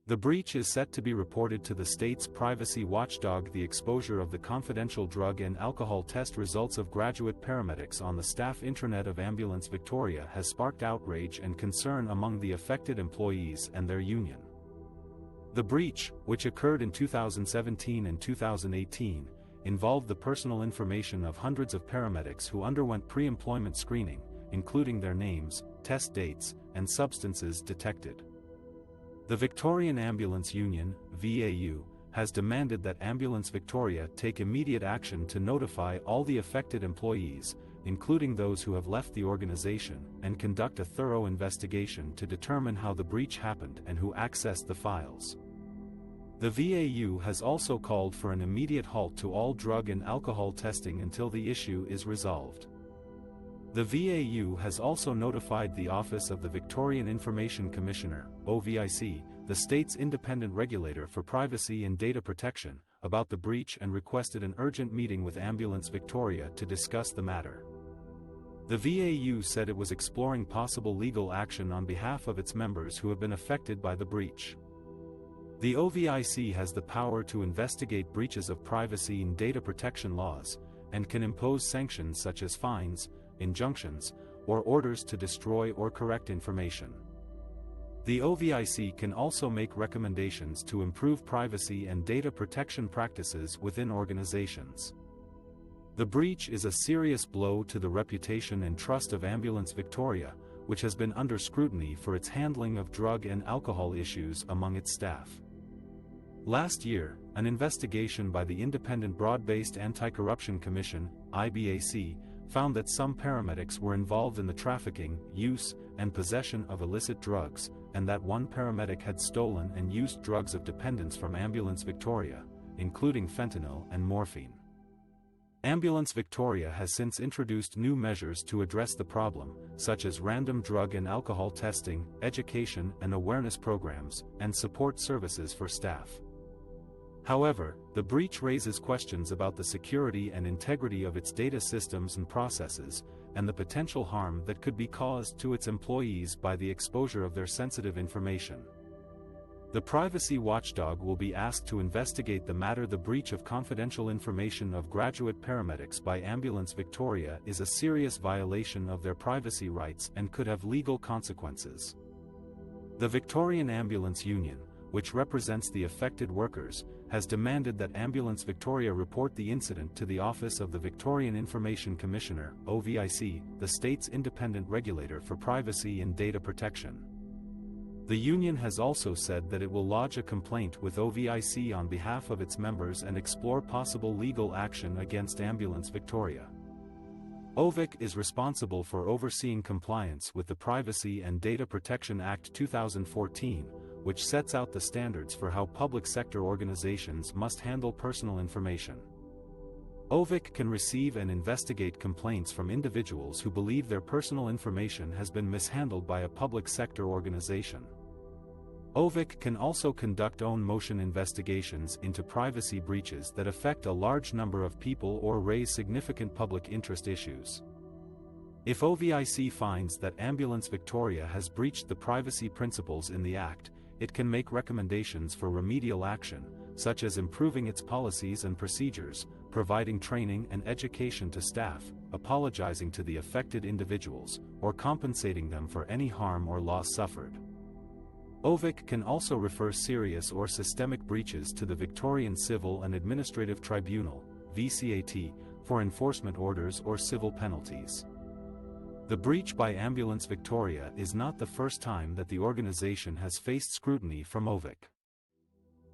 The breach is set to be reported to the state's privacy watchdog. The exposure of the confidential drug and alcohol test results of graduate paramedics on the staff intranet of Ambulance Victoria has sparked outrage and concern among the affected employees and their union. The breach, which occurred in 2017 and 2018, involved the personal information of hundreds of paramedics who underwent pre-employment screening, including their names, test dates, and substances detected. The Victorian Ambulance Union, VAU, has demanded that Ambulance Victoria take immediate action to notify all the affected employees, including those who have left the organization, and conduct a thorough investigation to determine how the breach happened and who accessed the files. The VAU has also called for an immediate halt to all drug and alcohol testing until the issue is resolved. The VAU has also notified the Office of the Victorian Information Commissioner, OVIC, the state's independent regulator for privacy and data protection, about the breach and requested an urgent meeting with Ambulance Victoria to discuss the matter. The VAU said it was exploring possible legal action on behalf of its members who have been affected by the breach. The OVIC has the power to investigate breaches of privacy and data protection laws, and can impose sanctions such as fines, injunctions, or orders to destroy or correct information. The OVIC can also make recommendations to improve privacy and data protection practices within organizations. The breach is a serious blow to the reputation and trust of Ambulance Victoria, which has been under scrutiny for its handling of drug and alcohol issues among its staff. Last year, an investigation by the Independent Broad-Based Anti-Corruption Commission, IBAC, found that some paramedics were involved in the trafficking, use, and possession of illicit drugs, and that one paramedic had stolen and used drugs of dependence from Ambulance Victoria, including fentanyl and morphine. Ambulance Victoria has since introduced new measures to address the problem, such as random drug and alcohol testing, education and awareness programs, and support services for staff. However, the breach raises questions about the security and integrity of its data systems and processes, and the potential harm that could be caused to its employees by the exposure of their sensitive information. The privacy watchdog will be asked to investigate the matter. The breach of confidential information of graduate paramedics by Ambulance Victoria is a serious violation of their privacy rights and could have legal consequences. The Victorian Ambulance Union, which represents the affected workers, has demanded that Ambulance Victoria report the incident to the Office of the Victorian Information Commissioner, OVIC, the state's independent regulator for privacy and data protection. The union has also said that it will lodge a complaint with OVIC on behalf of its members and explore possible legal action against Ambulance Victoria. OVIC is responsible for overseeing compliance with the Privacy and Data Protection Act 2014, which sets out the standards for how public sector organizations must handle personal information. OVIC can receive and investigate complaints from individuals who believe their personal information has been mishandled by a public sector organization. OVIC can also conduct own-motion investigations into privacy breaches that affect a large number of people or raise significant public interest issues. If OVIC finds that Ambulance Victoria has breached the privacy principles in the Act, it can make recommendations for remedial action, such as improving its policies and procedures, providing training and education to staff, apologizing to the affected individuals, or compensating them for any harm or loss suffered. OVIC can also refer serious or systemic breaches to the Victorian Civil and Administrative Tribunal, VCAT, for enforcement orders or civil penalties. The breach by Ambulance Victoria is not the first time that the organization has faced scrutiny from OVIC.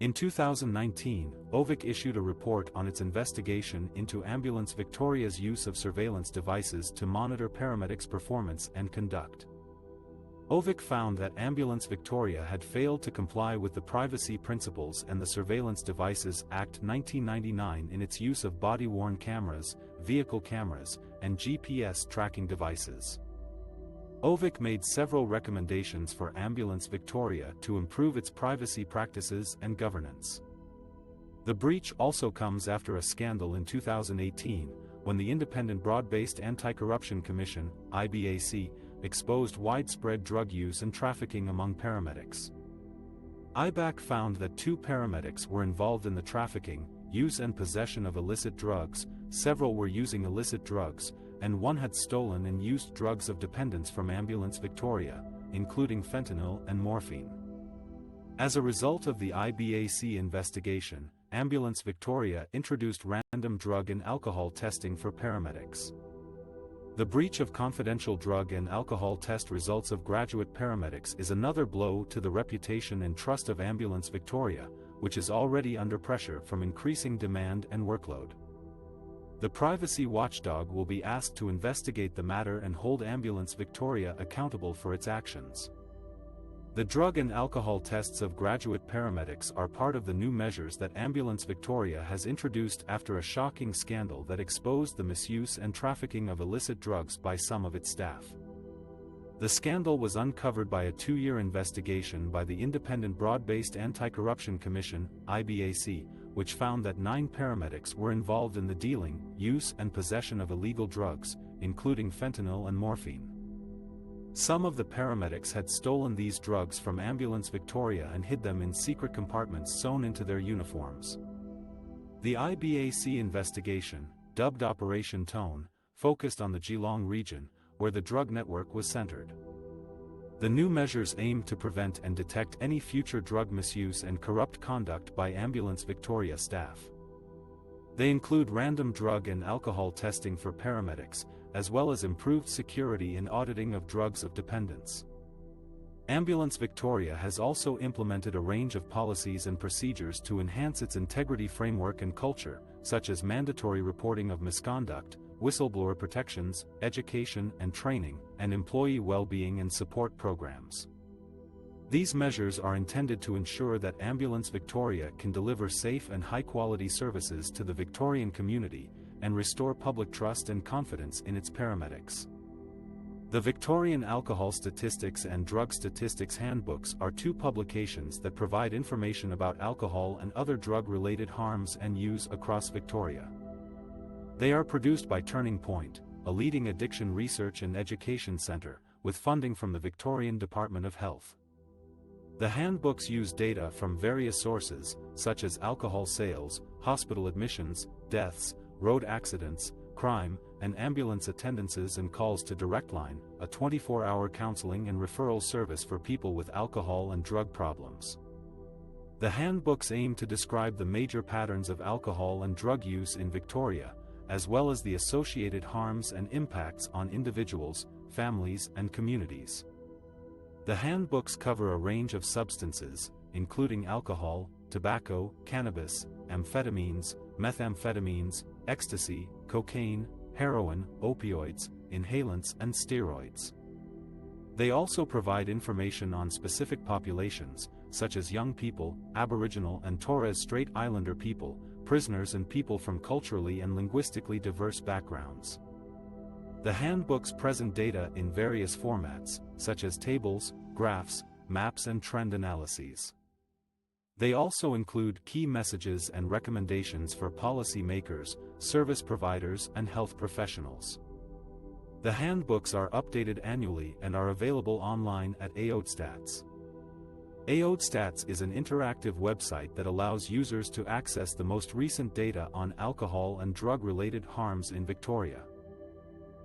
In 2019, OVIC issued a report on its investigation into Ambulance Victoria's use of surveillance devices to monitor paramedics' performance and conduct. OVIC found that Ambulance Victoria had failed to comply with the privacy principles and the Surveillance Devices Act 1999 in its use of body-worn cameras, vehicle cameras, and GPS tracking devices. OVIC made several recommendations for Ambulance Victoria to improve its privacy practices and governance. The breach also comes after a scandal in 2018, when the Independent Broad-Based Anti-Corruption Commission, IBAC, exposed widespread drug use and trafficking among paramedics. IBAC found that 2 paramedics were involved in the trafficking, use and possession of illicit drugs, several were using illicit drugs, and 1 had stolen and used drugs of dependence from Ambulance Victoria, including fentanyl and morphine. As a result of the IBAC investigation, Ambulance Victoria introduced random drug and alcohol testing for paramedics. The breach of confidential drug and alcohol test results of graduate paramedics is another blow to the reputation and trust of Ambulance Victoria, which is already under pressure from increasing demand and workload. The privacy watchdog will be asked to investigate the matter and hold Ambulance Victoria accountable for its actions. The drug and alcohol tests of graduate paramedics are part of the new measures that Ambulance Victoria has introduced after a shocking scandal that exposed the misuse and trafficking of illicit drugs by some of its staff. The scandal was uncovered by a 2-year investigation by the Independent Broad-Based Anti-Corruption Commission, IBAC, which found that 9 paramedics were involved in the dealing, use and possession of illegal drugs, including fentanyl and morphine. Some of the paramedics had stolen these drugs from Ambulance Victoria and hid them in secret compartments sewn into their uniforms. The IBAC investigation, dubbed Operation Tone, focused on the Geelong region, where the drug network was centered. The new measures aim to prevent and detect any future drug misuse and corrupt conduct by Ambulance Victoria staff. They include random drug and alcohol testing for paramedics, as well as improved security in auditing of drugs of dependence. Ambulance Victoria has also implemented a range of policies and procedures to enhance its integrity framework and culture, such as mandatory reporting of misconduct, whistleblower protections, education and training, and employee well-being and support programs. These measures are intended to ensure that Ambulance Victoria can deliver safe and high-quality services to the Victorian community, and restore public trust and confidence in its paramedics. The Victorian Alcohol Statistics and Drug Statistics Handbooks are 2 publications that provide information about alcohol and other drug-related harms and use across Victoria. They are produced by Turning Point, a leading addiction research and education centre, with funding from the Victorian Department of Health. The handbooks use data from various sources, such as alcohol sales, hospital admissions, deaths, road accidents, crime, and ambulance attendances and calls to Direct Line, a 24-hour counseling and referral service for people with alcohol and drug problems. The handbooks aim to describe the major patterns of alcohol and drug use in Victoria, as well as the associated harms and impacts on individuals, families, and communities. The handbooks cover a range of substances, including alcohol, tobacco, cannabis, amphetamines, methamphetamines, ecstasy, cocaine, heroin, opioids, inhalants and steroids. They also provide information on specific populations, such as young people, Aboriginal and Torres Strait Islander people, prisoners and people from culturally and linguistically diverse backgrounds. The handbooks present data in various formats, such as tables, graphs, maps and trend analyses. They also include key messages and recommendations for policy makers, service providers and health professionals. The handbooks are updated annually and are available online at AODStats. AODStats is an interactive website that allows users to access the most recent data on alcohol and drug-related harms in Victoria.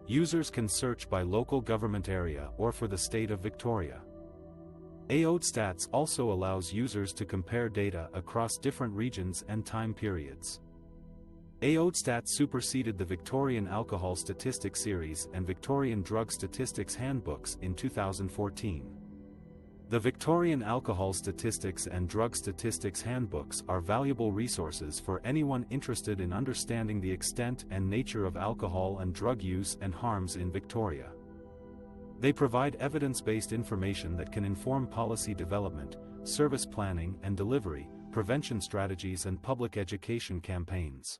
Users can search by local government area or for the state of Victoria. AODStats also allows users to compare data across different regions and time periods. AODStats superseded the Victorian Alcohol Statistics Series and Victorian Drug Statistics Handbooks in 2014. The Victorian Alcohol Statistics and Drug Statistics Handbooks are valuable resources for anyone interested in understanding the extent and nature of alcohol and drug use and harms in Victoria. They provide evidence-based information that can inform policy development, service planning and delivery, prevention strategies and public education campaigns.